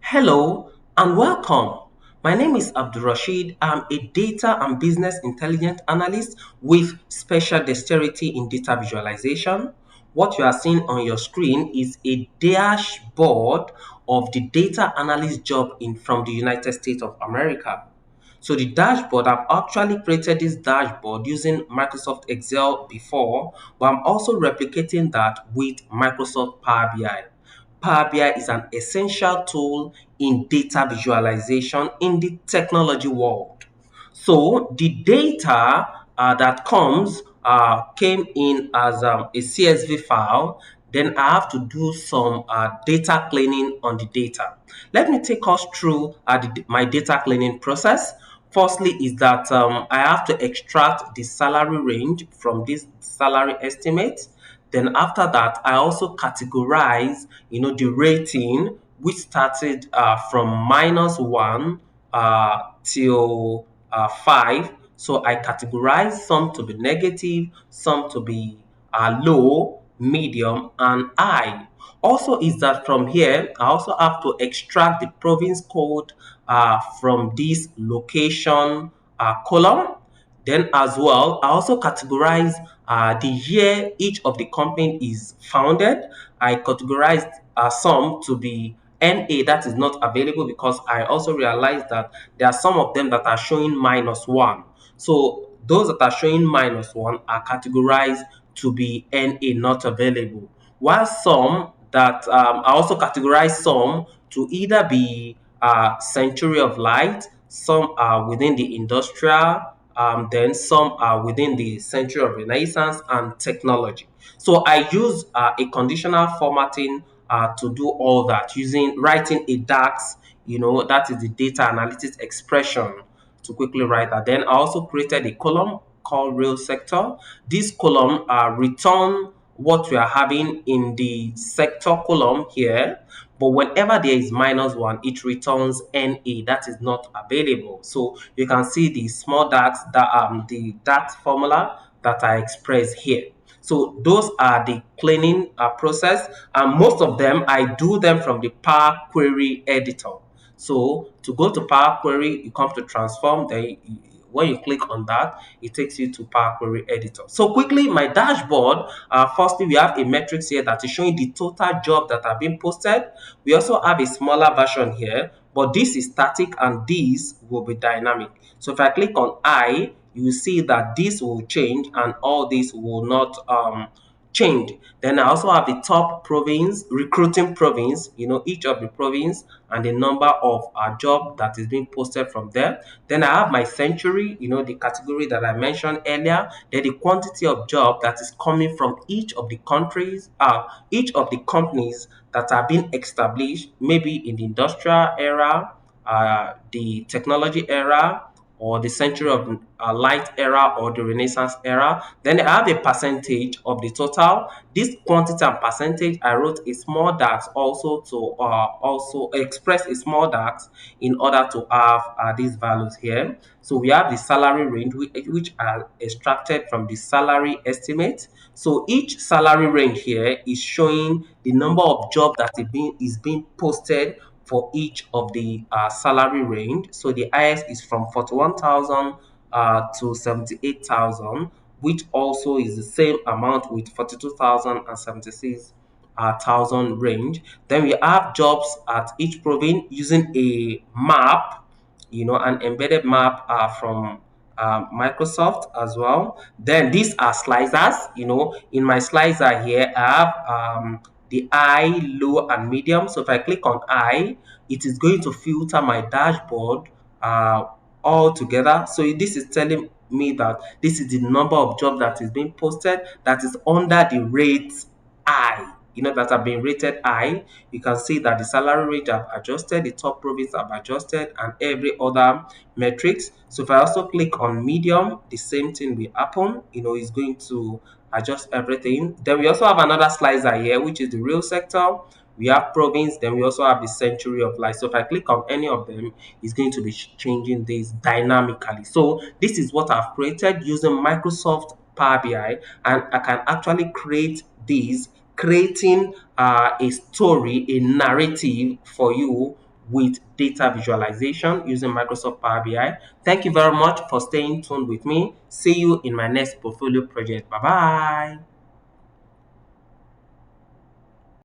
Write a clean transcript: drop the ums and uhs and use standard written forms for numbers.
Hello and welcome. My name is Abdulrashid. I'm a data and business intelligence analyst with special dexterity in data visualization. What you are seeing on your screen is a dashboard of the data analyst job from the United States of America. So the dashboard, I've actually created this dashboard using Microsoft Excel before, but I'm also replicating that with Microsoft Power BI. Power BI is an essential tool in data visualization in the technology world. So the data that came in as a CSV file. Then I have to do some data cleaning on the data. Let me take us through my data cleaning process. Firstly, is that I have to extract the salary range from this salary estimate. Then after that, I also categorize, the rating, which started from -1 till 5. So I categorize some to be negative, some to be low, medium, and high. Also, is that from here, I also have to extract the province code from this location column. Then as well, I also categorize the year each of the company is founded. I categorized some to be NA that is not available because I also realized that there are some of them that are showing -1. So those that are showing -1 are categorized to be NA not available. While some that I also categorize some to either be Century of Light, some are within the industrial, then some are within the Century of Renaissance and technology. So I use a conditional formatting to do all that using writing a DAX, that is the data analytics expression to quickly write that. Then I also created a column called real sector. This column return what we are having in the sector column here, but whenever there is -1, it returns NA that is not available. So you can see the small DAX, the DAX formula that I express here. So those are the cleaning process, and most of them I do them from the Power Query editor. So to go to Power Query, you come to transform. Then when you click on that, it takes you to Power Query editor. So quickly, my dashboard. Firstly, we have a metrics here that is showing the total job that have been posted. We also have a smaller version here, but this is static and this will be dynamic. So if I click on I, you will see that this will change and all this will not change. Then I also have the top province, recruiting province, each of the province and the number of job that is being posted from there. Then I have my century, the category that I mentioned earlier. Then the quantity of job that is coming from each of the countries, each of the companies that are being established, maybe in the industrial era, the technology era, or the century of light era or the renaissance era. Then I have a percentage of the total. This quantity and percentage, I wrote a small dax also to also express a small dax in order to have these values here. So we have the salary range which are extracted from the salary estimate. So each salary range here is showing the number of jobs that is being posted for each of the salary range. So the highest is from 41,000 to 78,000, which also is the same amount with 42,000 and 76,000 range. Then we have jobs at each province using a map, an embedded map from Microsoft as well. Then these are slicers. In my slicer here, I have the high, low, and medium. So if I click on high, it is going to filter my dashboard all together. So this is telling me that this is the number of jobs that is being posted that is under the rate I, that have been rated I. You can see that the salary range have adjusted, the top province have adjusted, and every other metrics. So if I also click on medium, the same thing will happen. It's going to adjust everything. Then we also have another slicer here, which is the real sector. We have province, then we also have the century of life. So if I click on any of them, it's going to be changing this dynamically. So this is what I've created using Microsoft Power BI, and I can actually create these, creating a story, a narrative for you with data visualization using Microsoft Power BI. Thank you very much for staying tuned with me. See you in my next portfolio project. Bye bye.